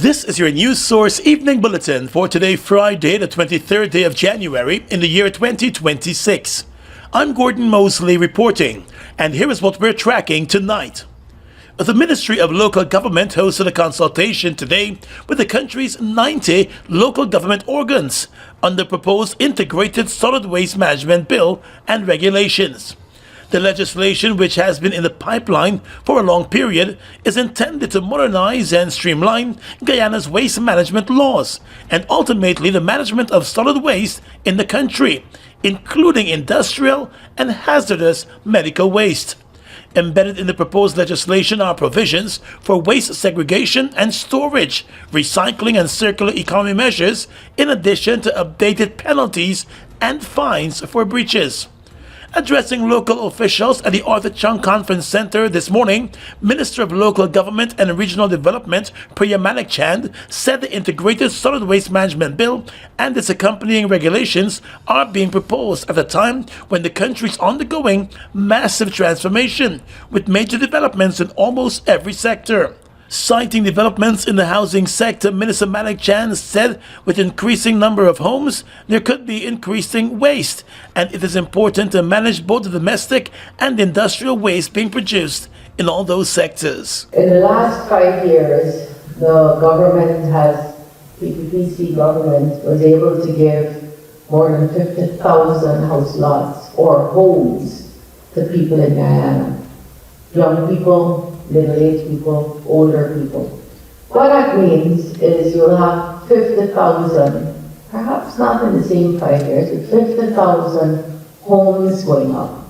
This is your News Source Evening Bulletin for today, Friday, the 23rd day of January in the year 2026. I'm Gordon Mosley reporting, and here is what we're tracking tonight. The Ministry of Local Government hosted a consultation today with the country's 90 local government organs on the proposed Integrated Solid Waste Management Bill and regulations. The legislation, which has been in the pipeline for a long period, is intended to modernize and streamline Guyana's waste management laws and ultimately the management of solid waste in the country, including industrial and hazardous medical waste. Embedded in the proposed legislation are provisions for waste segregation and storage, recycling and circular economy measures, in addition to updated penalties and fines for breaches. Addressing local officials at the Arthur Chung Conference Center this morning, Minister of Local Government and Regional Development Priya Manikchand said the Integrated Solid Waste Management Bill and its accompanying regulations are being proposed at a time when the country is undergoing massive transformation, with major developments in almost every sector. Citing developments in the housing sector, Minister Manikchand said with increasing number of homes, there could be increasing waste, and it is important to manage both the domestic and industrial waste being produced in all those sectors. In the last 5 years, the government PPPC government was able to give more than 50,000 house lots or homes to people in Guyana. Young people, middle-aged people, older people. What that means is you'll have 50,000, perhaps not in the same 5 years, but 50,000 homes going up.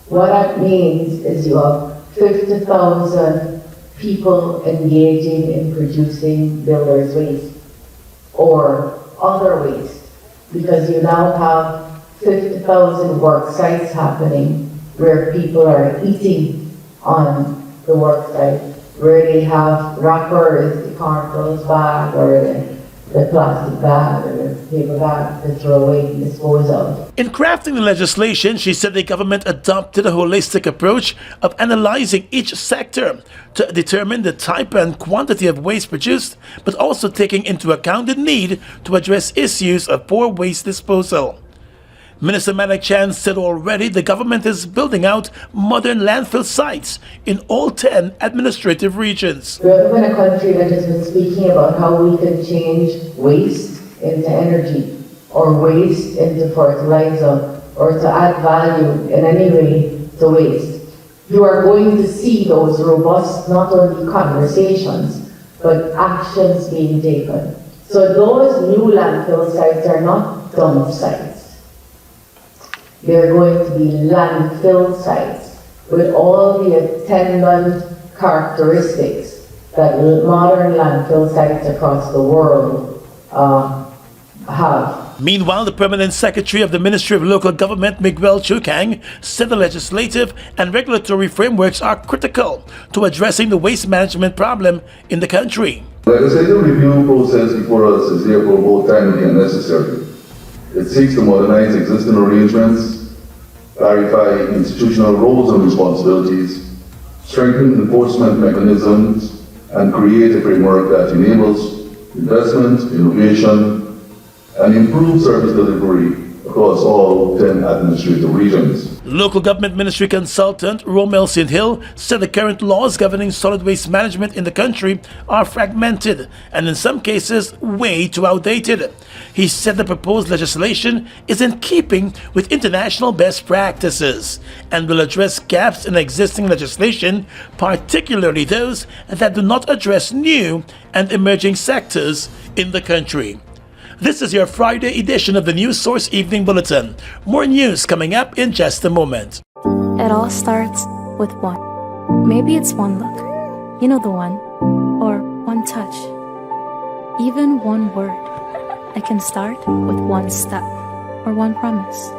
What that means is you have 50,000 people engaging in producing builder's waste or other waste, because you now have 50,000 work sites happening where people are eating on the work site, where they have wrappers, the cornflakes bag, or the plastic bag, or the paper bag to throw away and dispose of. In crafting the legislation, she said the government adopted a holistic approach of analyzing each sector to determine the type and quantity of waste produced, but also taking into account the need to address issues of poor waste disposal. Minister Manikchand said already the government is building out modern landfill sites in all 10 administrative regions. We live in a country that has been speaking about how we can change waste into energy, or waste into fertilizer, or to add value in any way to waste. You are going to see those robust, not only conversations, but actions being taken. So those new landfill sites are not dump sites. They're going to be landfill sites with all the attendant characteristics that modern landfill sites across the world have. Meanwhile, the Permanent Secretary of the Ministry of Local Government, Miguel Chukang, said the legislative and regulatory frameworks are critical to addressing the waste management problem in the country. The legislative review process before us is therefore both timely and necessary. It seeks to modernize existing arrangements, clarify institutional roles and responsibilities, strengthen enforcement mechanisms, and create a framework that enables investment, innovation, and improved service delivery across all 10 administrative regions. Local Government Ministry consultant Romel Sindhill said the current laws governing solid waste management in the country are fragmented and in some cases way too outdated. He said the proposed legislation is in keeping with international best practices and will address gaps in existing legislation, particularly those that do not address new and emerging sectors in the country. This is your Friday edition of the News Source Evening Bulletin. More news coming up in just a moment. It all starts with one. Maybe it's one look, you know the one, or one touch, even one word. It can start with one step, or one promise,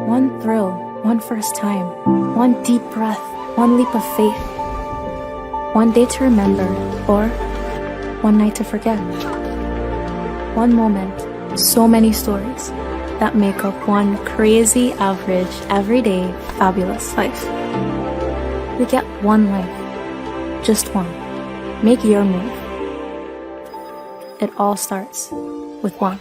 one thrill, one first time, one deep breath, one leap of faith, one day to remember, or one night to forget. One moment, so many stories that make up one crazy, average, everyday, fabulous life. We get one life, just one. Make your move. it all starts with one.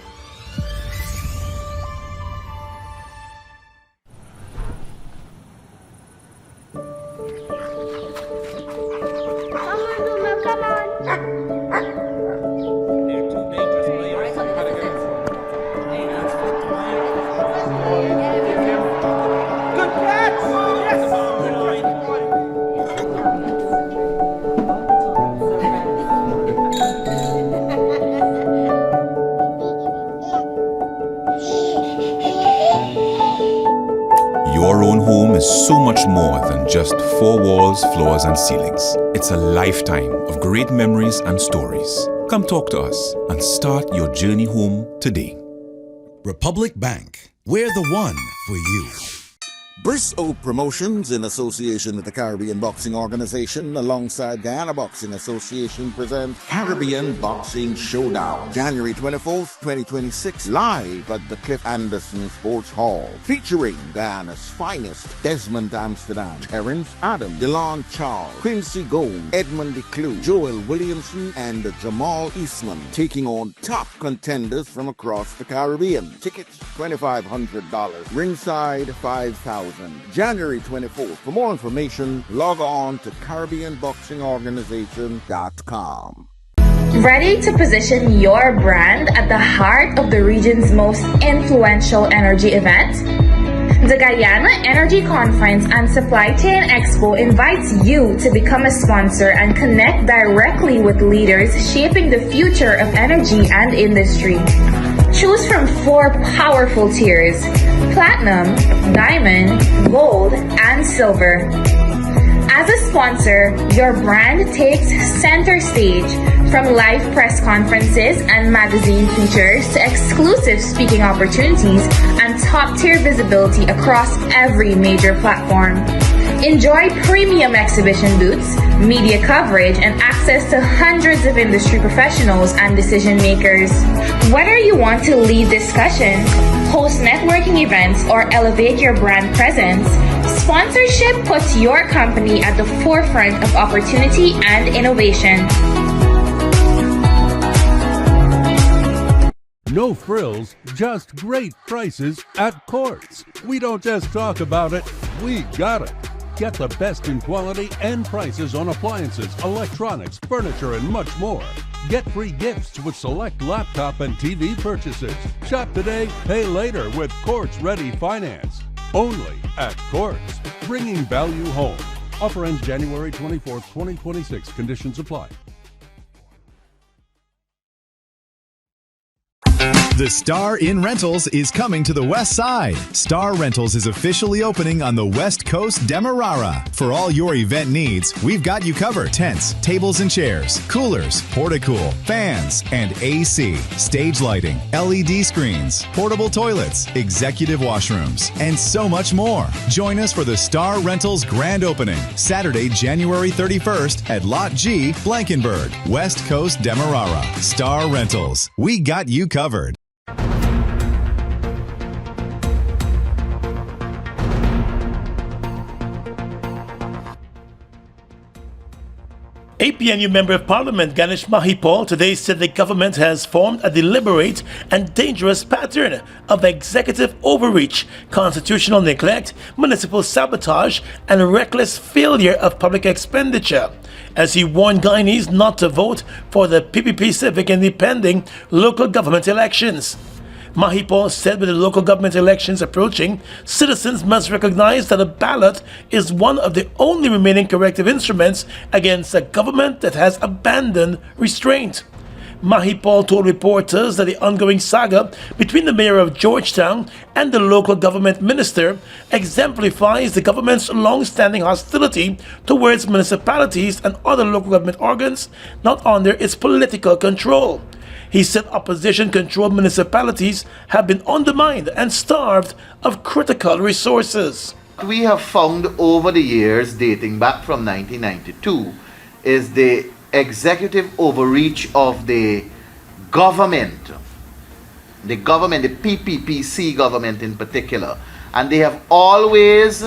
Your own home is so much more than just four walls, floors, and ceilings. It's a lifetime of great memories and stories. Come talk to us and start your journey home today. Republic Bank, we're the one for you. Bristow Promotions, in association with the Caribbean Boxing Organization, alongside Guyana Boxing Association, present Caribbean Boxing Showdown, January 24th, 2026, live at the Cliff Anderson Sports Hall, featuring Guyana's finest: Desmond Amsterdam, Terrence Adams, Delon Charles, Quincy Gold, Edmund DeClue, Joel Williamson, and Jamal Eastman, taking on top contenders from across the Caribbean. Tickets $2,500, ringside $5,000. January 24th. For more information, log on to CaribbeanBoxingOrganization.com. Ready to position your brand at the heart of the region's most influential energy event? The Guyana Energy Conference and Supply Chain Expo invites you to become a sponsor and connect directly with leaders shaping the future of energy and industry. Choose from 4 powerful tiers: Platinum, Diamond, Gold, and Silver. As a sponsor, your brand takes center stage, from live press conferences and magazine features to exclusive speaking opportunities and top-tier visibility across every major platform. Enjoy premium exhibition booths, media coverage, and access to hundreds of industry professionals and decision makers. Whether you want to lead discussions, host networking events, or elevate your brand presence, sponsorship puts your company at the forefront of opportunity and innovation. No frills, just great prices at Courts. We don't just talk about it, we got it. Get the best in quality and prices on appliances, electronics, furniture, and much more. Get free gifts with select laptop and TV purchases. Shop today, pay later with Courts Ready Finance. Only at Courts, bringing value home. Offer ends January 24th, 2026. Conditions apply. The Star in Rentals is coming to the West Side. Star Rentals is officially opening on the West Coast Demerara. For all your event needs, we've got you covered. Tents, tables and chairs, coolers, porta-cool, fans, and AC, stage lighting, LED screens, portable toilets, executive washrooms, and so much more. Join us for the Star Rentals grand opening, Saturday, January 31st at Lot G, Blankenburg, West Coast Demerara. Star Rentals, we got you covered. APNU Member of Parliament Ganesh Mahipaul today said the government has formed a deliberate and dangerous pattern of executive overreach, constitutional neglect, municipal sabotage, and reckless failure of public expenditure, as he warned Guyanese not to vote for the PPP Civic in the pending local government elections. Mahipaul said with the local government elections approaching, citizens must recognize that a ballot is one of the only remaining corrective instruments against a government that has abandoned restraint. Mahipaul told reporters that the ongoing saga between the mayor of Georgetown and the local government minister exemplifies the government's long-standing hostility towards municipalities and other local government organs not under its political control. He said opposition-controlled municipalities have been undermined and starved of critical resources. What we have found over the years, dating back from 1992, is the executive overreach of the government, the PPPC government in particular. And they have always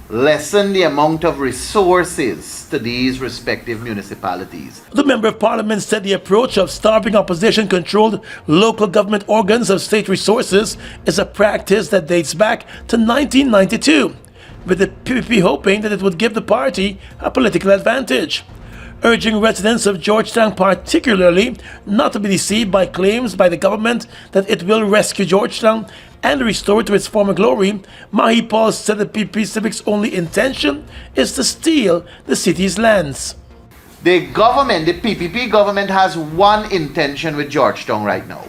lessen the amount of resources to these respective municipalities. The Member of Parliament said the approach of starving opposition-controlled local government organs of state resources is a practice that dates back to 1992, with the PPP hoping that it would give the party a political advantage, urging residents of Georgetown particularly not to be deceived by claims by the government that it will rescue Georgetown and restore it to its former glory. Mahipaul said the PPP Civic's only intention is to steal the city's lands. The government, the PPP government, has one intention with Georgetown right now.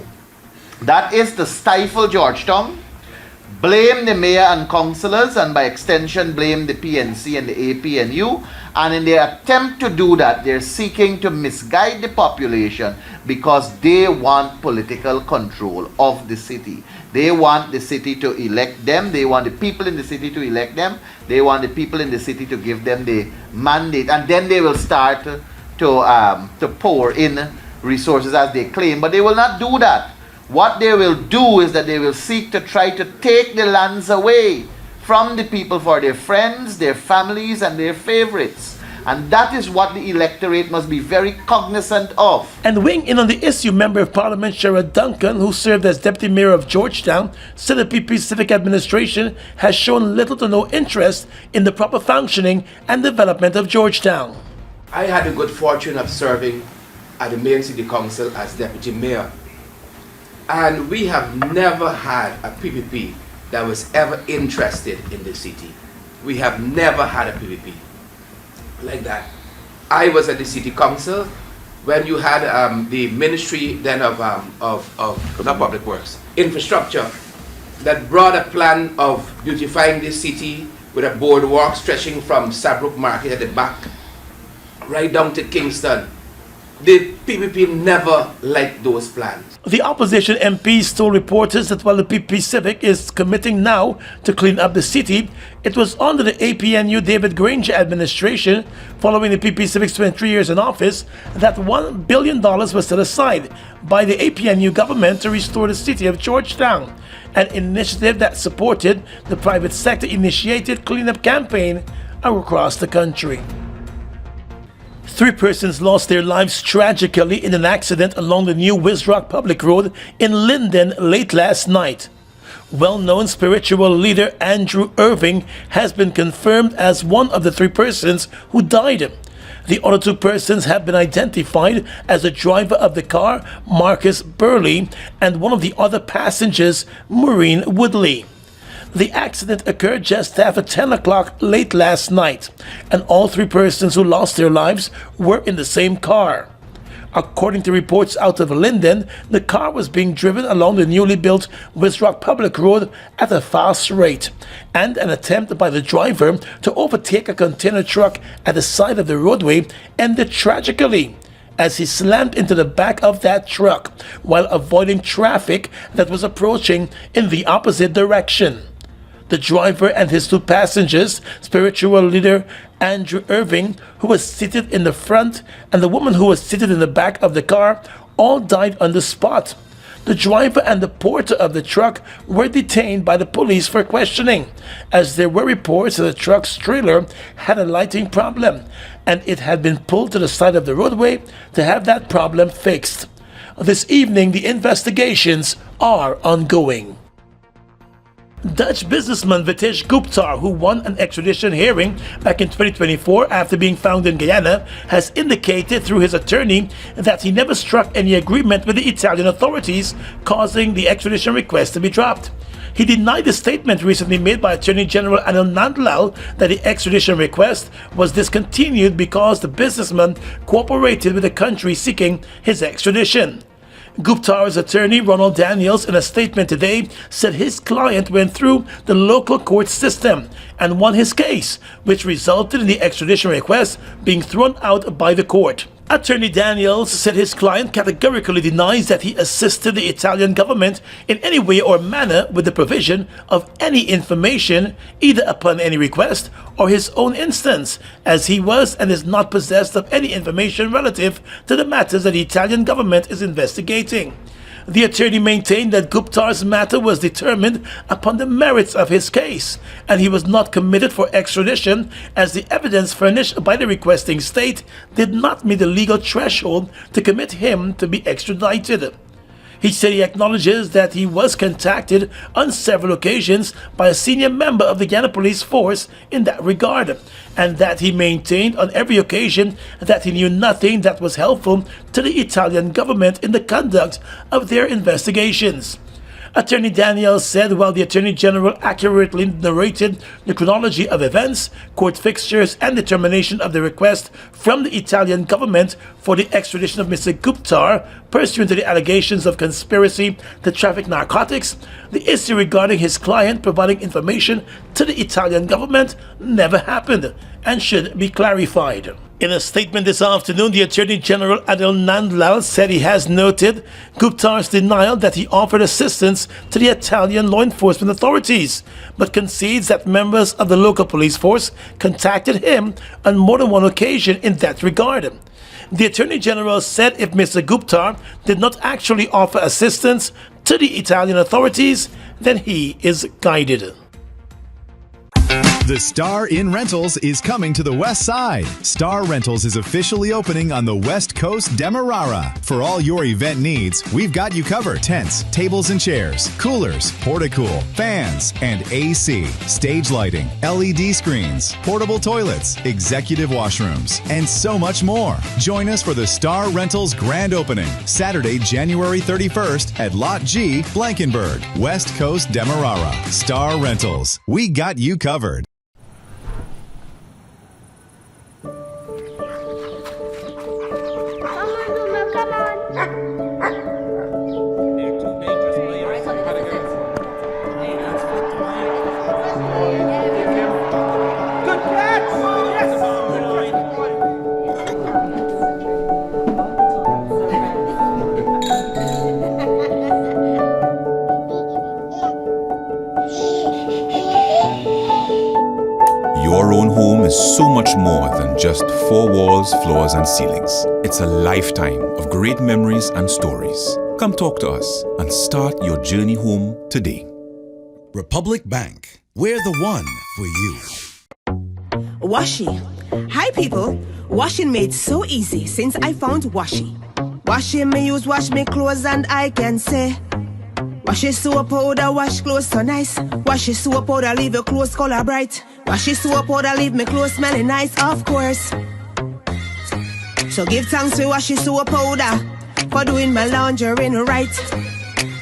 That is to stifle Georgetown, blame the mayor and councillors, and by extension blame the PNC and the APNU. And in their attempt to do that, they're seeking to misguide the population because they want political control of the city. They want the city to elect them. They want the people in the city to elect them. They want the people in the city to give them the mandate. And then they will start to pour in resources as they claim. But they will not do that. What they will do is that they will seek to try to take the lands away from the people for their friends, their families, and their favorites. And that is what the electorate must be very cognizant of. And weighing in on the issue, Member of Parliament Duncan, who served as Deputy Mayor of Georgetown, said the PP Civic Administration has shown little to no interest in the proper functioning and development of Georgetown. I had the good fortune of serving at the main city council as Deputy Mayor. And we have never had a PPP that was ever interested in the city. We have never had a PPP like that. I was at the city council when you had the ministry then of not public works, infrastructure, that brought a plan of beautifying the city with a boardwalk stretching from Saybrook Market at the back right down to Kingston. The PPP never liked those plans. The opposition MPs told reporters that while the PP Civic is committing now to clean up the city, it was under the APNU David Granger administration, following the PP Civic's 23 years in office, that $1 billion was set aside by the APNU government to restore the city of Georgetown, an initiative that supported the private sector initiated cleanup campaign across the country. 3 persons lost their lives tragically in an accident along the new Wisroc public road in Linden late last night. Well-known spiritual leader Andrew Irving has been confirmed as one of the 3 persons who died. The other 2 persons have been identified as the driver of the car, Marcus Burley, and one of the other passengers, Maureen Woodley. The accident occurred just after 10 o'clock late last night, and all 3 persons who lost their lives were in the same car. According to reports out of Linden, the car was being driven along the newly built Wisroc public road at a fast rate, and an attempt by the driver to overtake a container truck at the side of the roadway ended tragically, as he slammed into the back of that truck while avoiding traffic that was approaching in the opposite direction. The driver and his 2 passengers, spiritual leader Andrew Irving, who was seated in the front, and the woman who was seated in the back of the car, all died on the spot. The driver and the porter of the truck were detained by the police for questioning, as there were reports that the truck's trailer had a lighting problem, and it had been pulled to the side of the roadway to have that problem fixed. This evening, the investigations are ongoing. Dutch businessman Vitesh Gupta, who won an extradition hearing back in 2024 after being found in Guyana, has indicated through his attorney that he never struck any agreement with the Italian authorities, causing the extradition request to be dropped. He denied the statement recently made by Attorney General Anil Nandlal that the extradition request was discontinued because the businessman cooperated with the country seeking his extradition. Gupta's attorney, Ronald Daniels, in a statement today, said his client went through the local court system and won his case, which resulted in the extradition request being thrown out by the court. Attorney Daniels said his client categorically denies that he assisted the Italian government in any way or manner with the provision of any information, either upon any request or his own instance, as he was and is not possessed of any information relative to the matters that the Italian government is investigating. The attorney maintained that Guptar's matter was determined upon the merits of his case, and he was not committed for extradition as the evidence furnished by the requesting state did not meet the legal threshold to commit him to be extradited. He said he acknowledges that he was contacted on several occasions by a senior member of the Guyana police force in that regard, and that he maintained on every occasion that he knew nothing that was helpful to the Italian government in the conduct of their investigations. Attorney Daniel said while the Attorney General accurately narrated the chronology of events, court fixtures, and determination of the request from the Italian government for the extradition of Mr. Guptar pursuant to the allegations of conspiracy to traffic narcotics, the issue regarding his client providing information to the Italian government never happened and should be clarified. In a statement this afternoon, the Attorney General Adel Nandlal said he has noted Guptar's denial that he offered assistance to the Italian law enforcement authorities, but concedes that members of the local police force contacted him on more than one occasion in that regard. The Attorney General said if Mr. Guptar did not actually offer assistance to the Italian authorities, then he is guided. The Star in Rentals is coming to the West Side. Star Rentals is officially opening on the West Coast Demerara. For all your event needs, we've got you covered. Tents, tables and chairs, coolers, porta-cool, fans, and AC, stage lighting, LED screens, portable toilets, executive washrooms, and so much more. Join us for the Star Rentals grand opening, Saturday, January 31st at Lot G, Blankenburg, West Coast Demerara. Star Rentals, we got you covered. Your own home is so much more than just four walls, floors, and ceilings. It's a lifetime of great memories and stories. Come talk to us and start your journey home today. Republic Bank. We're the one for you. Washi. Hi people. Washing made so easy since I found Washi. Washing me use wash me clothes and I can say Washi soap powder wash clothes so nice. Washi soap powder leave your clothes color bright. Washi soap powder leave me clothes smelling nice, of course. So give thanks to Washi soap powder for doing my laundry right.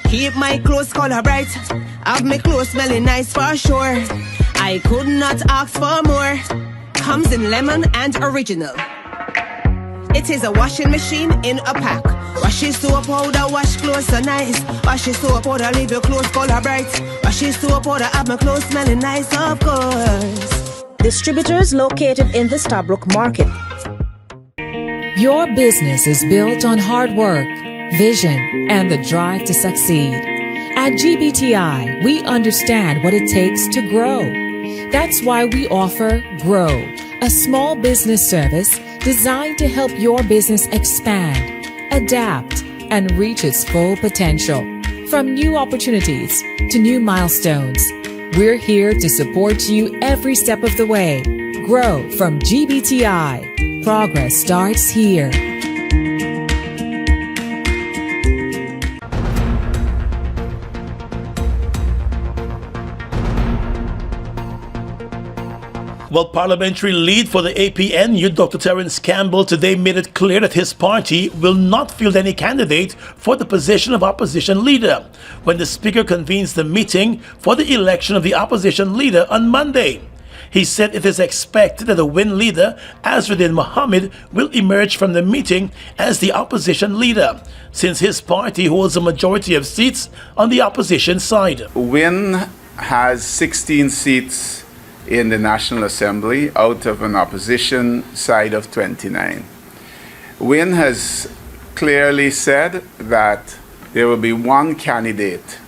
Keep my clothes color bright. Have my clothes smelling nice for sure. I could not ask for more. Comes in lemon and original. It is a washing machine in a pack. Washi soap powder wash clothes so nice. Washi soap powder leave your clothes color bright. Washi soap powder have my clothes smelling nice, of course. Distributors located in the Starbrook Market. Your business is built on hard work, vision, and the drive to succeed. At GBTI, we understand what it takes to grow. That's why we offer Grow, a small business service designed to help your business expand, adapt, and reach its full potential. From new opportunities to new milestones, we're here to support you every step of the way. Grow from GBTI. Progress starts here. Well, parliamentary lead for the APNU, Dr. Terence Campbell, today made it clear that his party will not field any candidate for the position of opposition leader when the Speaker convenes the meeting for the election of the opposition leader on Monday. He said it is expected that the win leader, Azruddin Mohammed, will emerge from the meeting as the opposition leader, since his party holds a majority of seats on the opposition side. WIN has 16 seats in the National Assembly out of an opposition side of 29. WIN has clearly said that there will be one candidate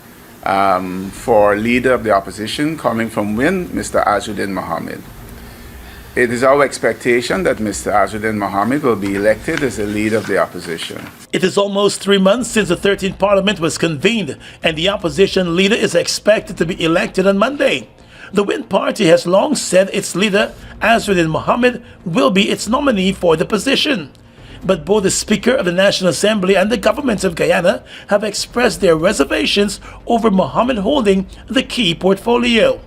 for leader of the opposition coming from WIN, Mr. Azruddin Mohammed. it is our expectation that Mr. Azzuddin Mohammed will be elected as the leader of the opposition. It is almost 3 months since the 13th Parliament was convened, and the opposition leader is expected to be elected on Monday. The Win Party has long said its leader, Azzuddin Mohammed, will be its nominee for the position. But both the Speaker of the National Assembly and the government of Guyana have expressed their reservations over Mohammed holding the key portfolio.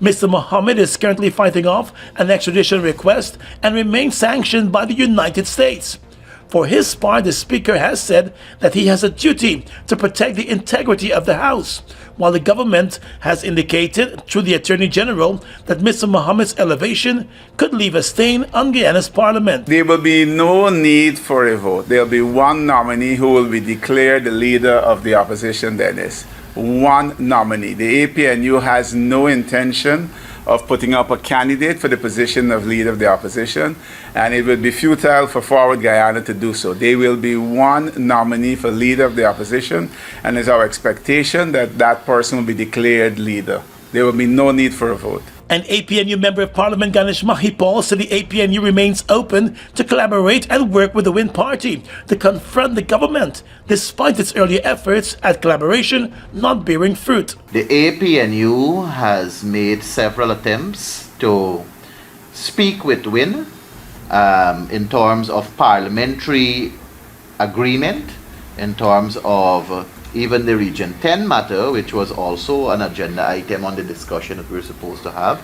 Mr. Mohammed is currently fighting off an extradition request and remains sanctioned by the United States. For his part, the Speaker has said that he has a duty to protect the integrity of the House, while the government has indicated through the Attorney General that Mr. Mohammed's elevation could leave a stain on Guyana's parliament. There will be no need for a vote. There will be one nominee who will be declared the leader of the opposition, Dennis. One nominee. The APNU has no intention of putting up a candidate for the position of leader of the opposition, and it would be futile for Forward Guyana to do so. There will be one nominee for leader of the opposition, and it's our expectation that that person will be declared leader. There will be no need for a vote. An APNU Member of Parliament, Mahipaul, said the APNU remains open to collaborate and work with the Win Party to confront the government, despite its earlier efforts at collaboration not bearing fruit. The APNU has made several attempts to speak with Win in terms of parliamentary agreement, in terms of even the Region 10 matter, which was also an agenda item on the discussion that we were supposed to have.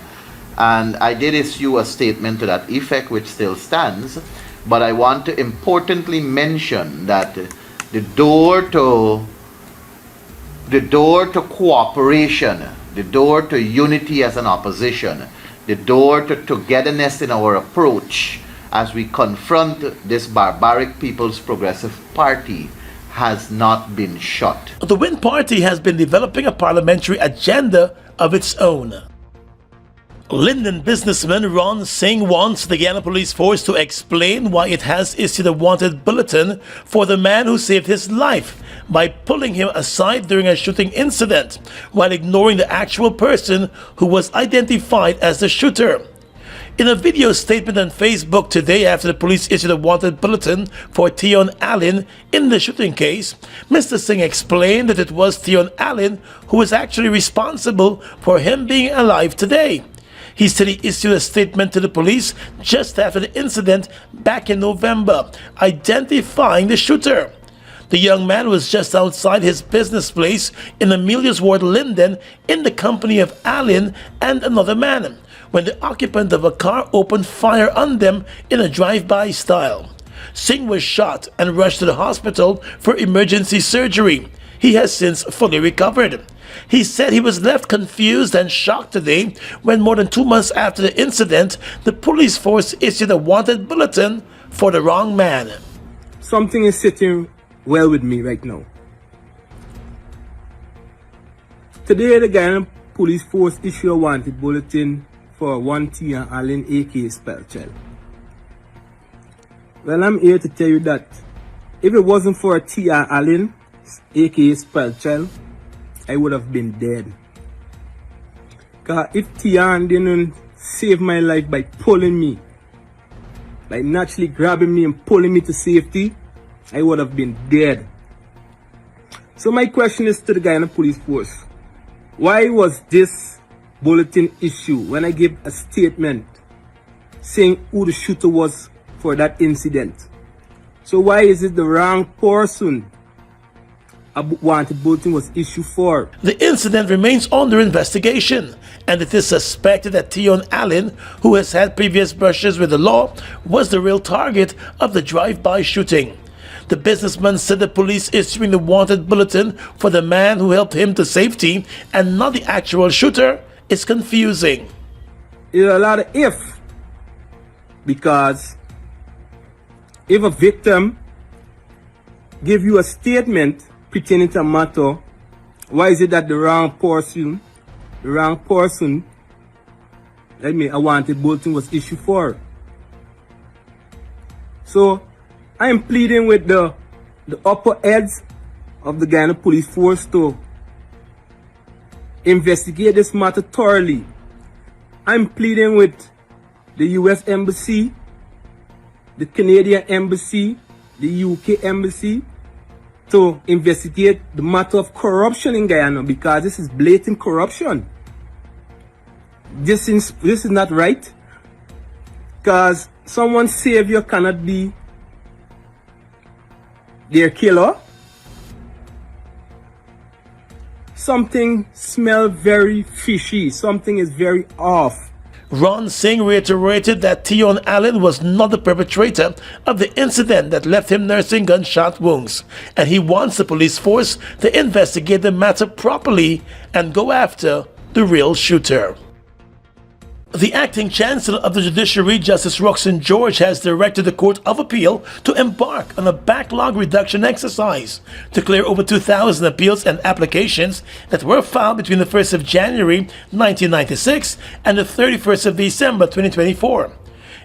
And I did issue a statement to that effect, which still stands. But I want to importantly mention that the door to cooperation, the door to unity as an opposition, the door to togetherness in our approach as we confront this barbaric People's Progressive Party has not been shut. The Win Party has been developing a parliamentary agenda of its own. Linden businessman Ron Singh wants the Guyana Police Force to explain why it has issued a wanted bulletin for the man who saved his life by pulling him aside during a shooting incident while ignoring the actual person who was identified as the shooter. In a video statement on Facebook today after the police issued a wanted bulletin for Tion Allen in the shooting case, Mr. Singh explained that it was Tion Allen who was actually responsible for him being alive today. He said he issued a statement to the police just after the incident back in November, identifying the shooter. The young man was just outside his business place in Amelia's Ward, Linden, in the company of Allen and another man, when the occupant of a car opened fire on them in a drive-by style. Singh was shot and rushed to the hospital for emergency surgery. He has since fully recovered. He said he was left confused and shocked today when more than 2 months after the incident, the police force issued a wanted bulletin for the wrong man. Something is sitting well with me right now. Today, the Guyana Police Force issued a wanted bulletin for one Tion Allen, aka Spellchild. Well, I'm here to tell you that if it wasn't for Tion Allen, aka Spellchild, I would have been dead. Because if Tion didn't save my life by pulling me, by naturally grabbing me and pulling me to safety, I would have been dead. So my question is to the Guyana Police Force. Why was this bulletin issued when I gave a statement saying who the shooter was for that incident? So why is it the wrong person a wanted bulletin was issued for? The incident remains under investigation, and it is suspected that Tion Allen, who has had previous brushes with the law, was the real target of the drive-by shooting. The businessman said the police issuing the wanted bulletin for the man who helped him to safety and not the actual shooter is confusing. There's a lot of if, because if a victim give you a statement pertaining to a matter, why is it that the wrong person, a wanted bulletin was issued for? So I am pleading with the upper heads of the Guyana Police Force to investigate this matter thoroughly. I'm pleading with the US Embassy, the Canadian Embassy, the UK Embassy, to investigate the matter of corruption in Guyana, because this is blatant corruption. This is not right, because someone's savior cannot be their killer. Something smells very fishy. Something is very off. Ron Singh reiterated that Tion Allen was not the perpetrator of the incident that left him nursing gunshot wounds, and he wants the police force to investigate the matter properly and go after the real shooter. The acting Chancellor of the Judiciary, Justice Roxanne George, has directed the Court of Appeal to embark on a backlog reduction exercise to clear over 2,000 appeals and applications that were filed between the 1st of January 1996 and the 31st of December 2024.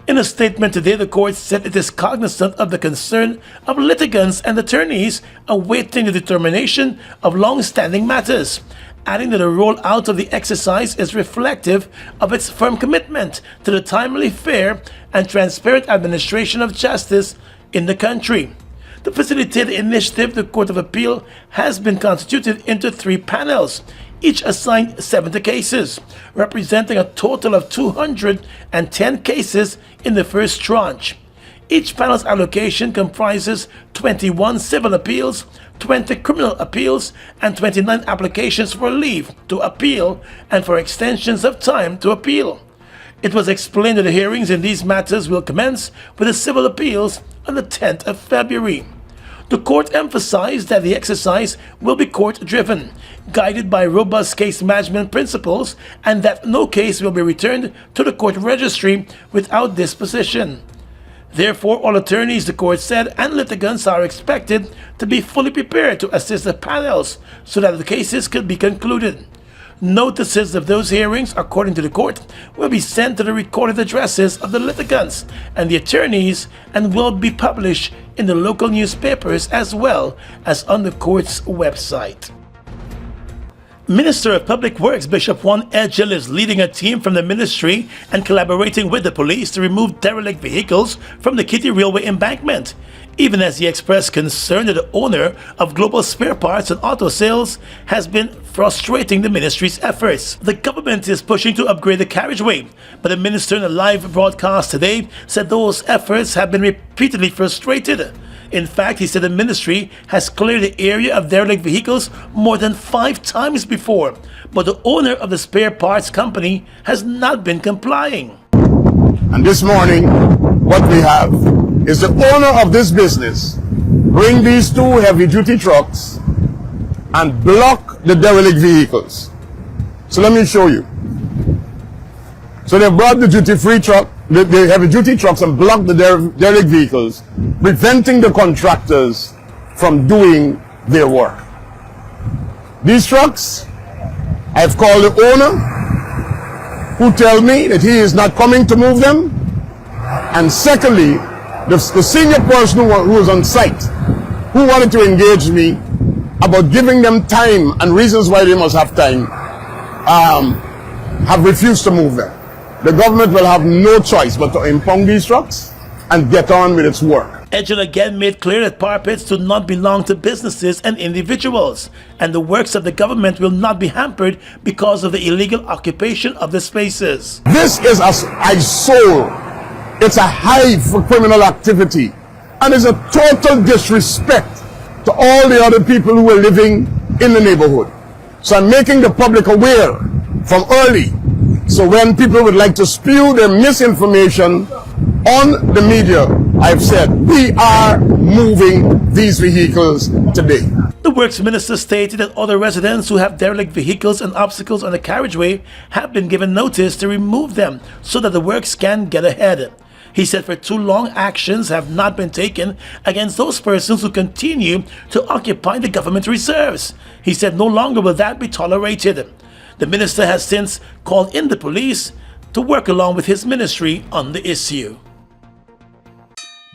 In a statement today, the court said it is cognizant of the concern of litigants and attorneys awaiting the determination of long-standing matters, adding that the rollout of the exercise is reflective of its firm commitment to the timely, fair, and transparent administration of justice in the country. To facilitate the initiative, the Court of Appeal has been constituted into 3 panels, each assigned 70 cases, representing a total of 210 cases in the first tranche. Each panel's allocation comprises 21 civil appeals, 20 criminal appeals, and 29 applications for leave to appeal and for extensions of time to appeal. It was explained that the hearings in these matters will commence with the civil appeals on the 10th of February. The court emphasized that the exercise will be court-driven, guided by robust case management principles, and that no case will be returned to the court registry without disposition. Therefore, all attorneys, the court said, and litigants are expected to be fully prepared to assist the panels so that the cases could be concluded. Notices of those hearings, according to the court, will be sent to the recorded addresses of the litigants and the attorneys and will be published in the local newspapers as well as on the court's website. Minister of Public Works Bishop Juan Edgel is leading a team from the ministry and collaborating with the police to remove derelict vehicles from the Kitty Railway embankment, even as he expressed concern that the owner of Global Spare Parts and Auto Sales has been frustrating the ministry's efforts. The government is pushing to upgrade the carriageway, but the minister in a live broadcast today said those efforts have been repeatedly frustrated. In fact, he said the ministry has cleared the area of derelict vehicles more than 5 times before, but the owner of the spare parts company has not been complying. And this morning, what we have is the owner of this business bring these 2 heavy-duty trucks and block the derelict vehicles. So let me show you. So they brought the duty-free truck, the heavy-duty trucks, and blocked the derelict vehicles, preventing the contractors from doing their work. These trucks, I've called the owner, who tell me that he is not coming to move them. And secondly, the senior person who was on site, who wanted to engage me about giving them time and reasons why they must have time, have refused to move them. The government will have no choice but to impound these trucks and get on with its work. Edgel again made clear that power pits do not belong to businesses and individuals, and the works of the government will not be hampered because of the illegal occupation of the spaces. This is a eyesore. It's a hive for criminal activity, and is a total disrespect to all the other people who are living in the neighborhood. So I'm making the public aware from early, so when people would like to spew their misinformation on the media, I've said we are moving these vehicles today. The Works Minister stated that other residents who have derelict vehicles and obstacles on the carriageway have been given notice to remove them so that the works can get ahead. He said for too long actions have not been taken against those persons who continue to occupy the government reserves. He said no longer will that be tolerated. The minister has since called in the police to work along with his ministry on the issue.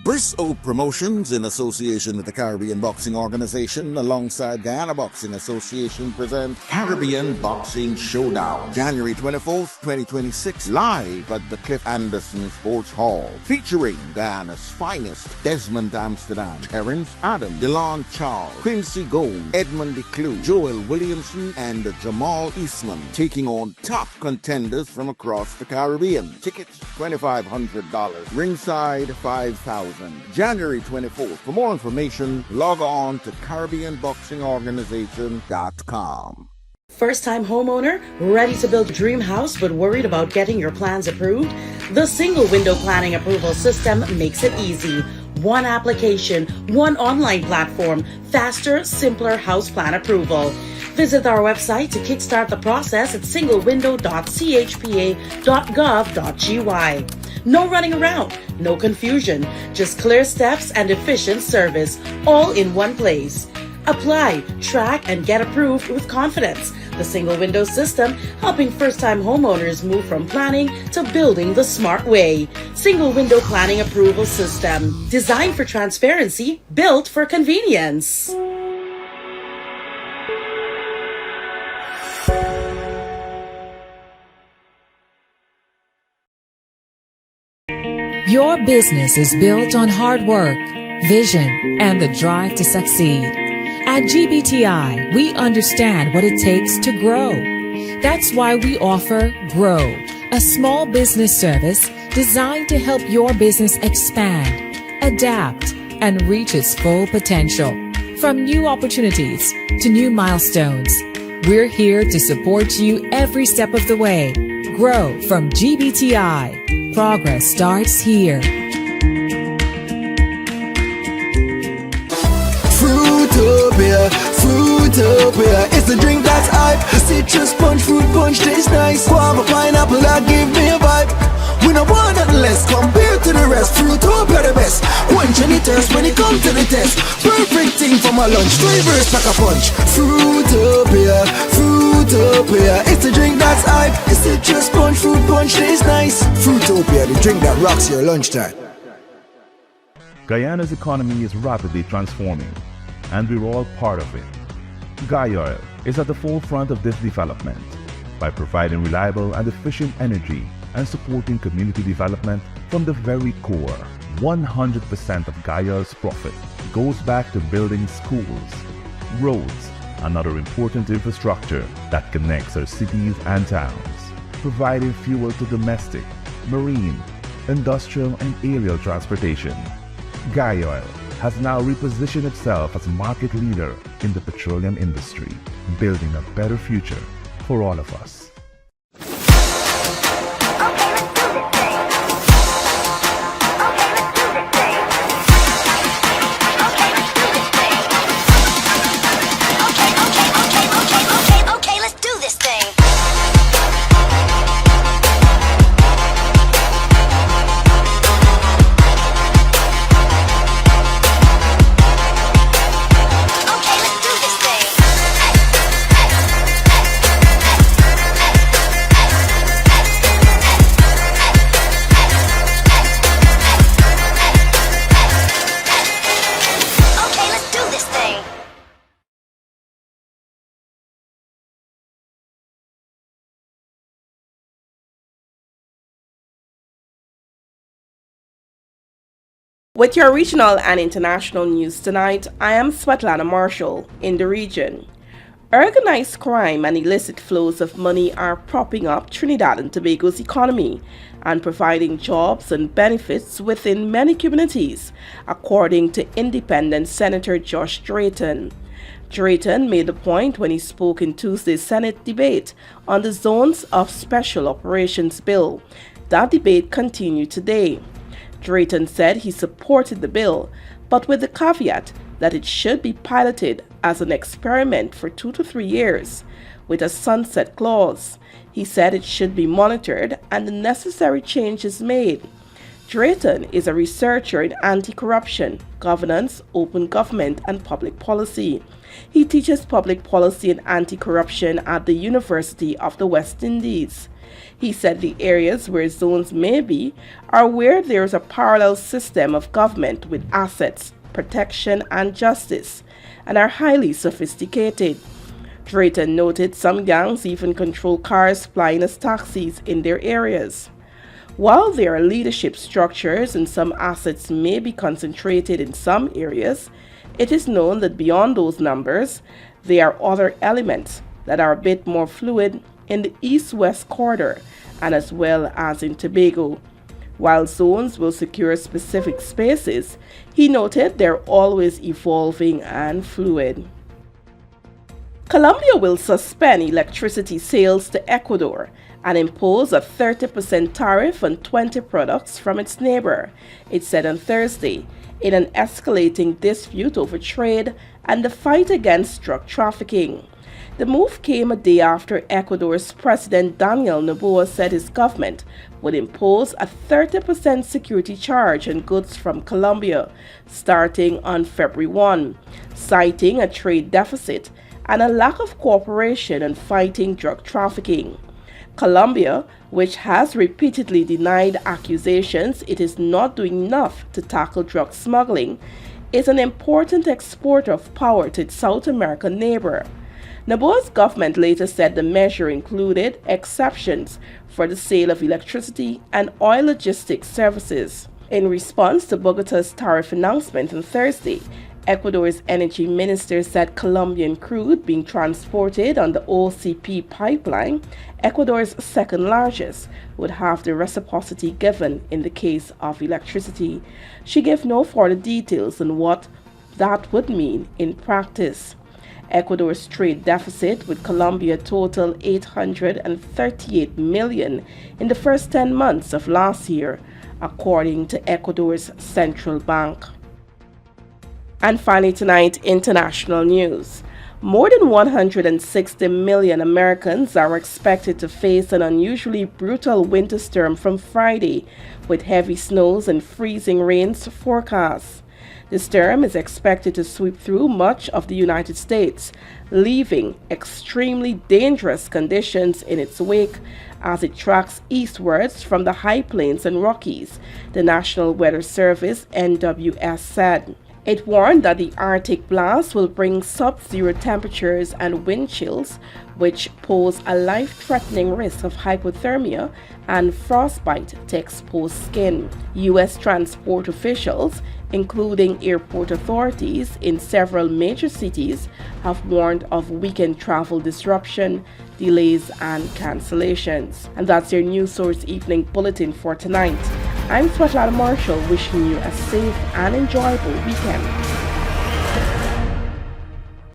Bristow Promotions, in association with the Caribbean Boxing Organization, alongside Guyana Boxing Association, present Caribbean Boxing Showdown, January 24th, 2026, live at the Cliff Anderson Sports Hall, featuring Guyana's finest: Desmond Amsterdam, Terrence Adam, Delon Charles, Quincy Gold, Edmund DeClue, Joel Williamson, and Jamal Eastman, taking on top contenders from across the Caribbean. Tickets $2,500, ringside $5,000. January 24th. For more information, log on to CaribbeanBoxingOrganization.com. First-time homeowner, ready to build a dream house but worried about getting your plans approved? The single window planning approval system makes it easy. One application, one online platform, faster, simpler house plan approval. Visit our website to kickstart the process at singlewindow.chpa.gov.gy. No running around, no confusion, just clear steps and efficient service, all in one place. Apply, track, and get approved with confidence. The single window system, helping first-time homeowners move from planning to building the smart way. Single window planning approval system, designed for transparency, built for convenience. Your business is built on hard work, vision, and the drive to succeed. At GBTI, we understand what it takes to grow. That's why we offer Grow, a small business service designed to help your business expand, adapt, and reach its full potential. From new opportunities to new milestones, we're here to support you every step of the way. Grow from GBTI. Progress starts here. Fruitopia, Fruitopia, it's a drink that's hype. The citrus punch, fruit punch tastes nice. Guava, pineapple, that give me a vibe. We don't want nothing less compared to the rest. Fruitopia the best, quench any thirst when it comes to the test. Perfect thing for my lunch, flavors pack a punch. Fruitopia, Fruitopia, it's a drink that's hype. The citrus punch, fruit punch tastes nice. Fruitopia, the drink that rocks your lunchtime. Guyana's economy is rapidly transforming, and we're all part of it. Guyoil is at the forefront of this development by providing reliable and efficient energy and supporting community development from the very core. 100% of Guyoil's profit goes back to building schools, roads, and other important infrastructure that connects our cities and towns, providing fuel to domestic, marine, industrial, and aerial transportation. Guyoil has now repositioned itself as a market leader in the petroleum industry, building a better future for all of us. With your regional and international news tonight, I am Svetlana Marshall in the region. Organized crime and illicit flows of money are propping up Trinidad and Tobago's economy and providing jobs and benefits within many communities, according to Independent Senator Josh Drayton. Drayton made the point when he spoke in Tuesday's Senate debate on the Zones of Special Operations bill. That debate continued today. Drayton said he supported the bill, but with the caveat that it should be piloted as an experiment for 2 to 3 years, with a sunset clause. He said it should be monitored and the necessary changes made. Drayton is a researcher in anti-corruption, governance, open government, and public policy. He teaches public policy and anti-corruption at the University of the West Indies. He said the areas where zones may be are where there is a parallel system of government with assets, protection, and justice, and are highly sophisticated. Drayton noted some gangs even control cars flying as taxis in their areas. While there are leadership structures and some assets may be concentrated in some areas, it is known that beyond those numbers, there are other elements that are a bit more fluid in the east-west corridor and as well as in Tobago. While zones will secure specific spaces, he noted they're always evolving and fluid. Colombia will suspend electricity sales to Ecuador and impose a 30% tariff on 20 products from its neighbor, it said on Thursday, in an escalating dispute over trade and the fight against drug trafficking. The move came a day after Ecuador's President Daniel Noboa said his government would impose a 30% security charge on goods from Colombia starting on February 1, citing a trade deficit and a lack of cooperation in fighting drug trafficking. Colombia, which has repeatedly denied accusations it is not doing enough to tackle drug smuggling, is an important exporter of power to its South American neighbor. Noboa's government later said the measure included exceptions for the sale of electricity and oil logistics services. In response to Bogota's tariff announcement on Thursday, Ecuador's energy minister said Colombian crude being transported on the OCP pipeline, Ecuador's second largest, would have the reciprocity given in the case of electricity. She gave no further details on what that would mean in practice. Ecuador's trade deficit with Colombia totaled $838 million in the first 10 months of last year, according to Ecuador's central bank. And finally tonight, international news. More than 160 million Americans are expected to face an unusually brutal winter storm from Friday, with heavy snows and freezing rains forecast. The storm is expected to sweep through much of the United States, leaving extremely dangerous conditions in its wake as it tracks eastwards from the high plains and Rockies, the National Weather Service NWS said. It warned that the Arctic blast will bring sub-zero temperatures and wind chills, which pose a life-threatening risk of hypothermia and frostbite to exposed skin. U.S. transport officials, including airport authorities in several major cities, have warned of weekend travel disruption, delays, and cancellations. And that's your News Source Evening Bulletin for tonight. I'm Svetlana Marshall, wishing you a safe and enjoyable weekend.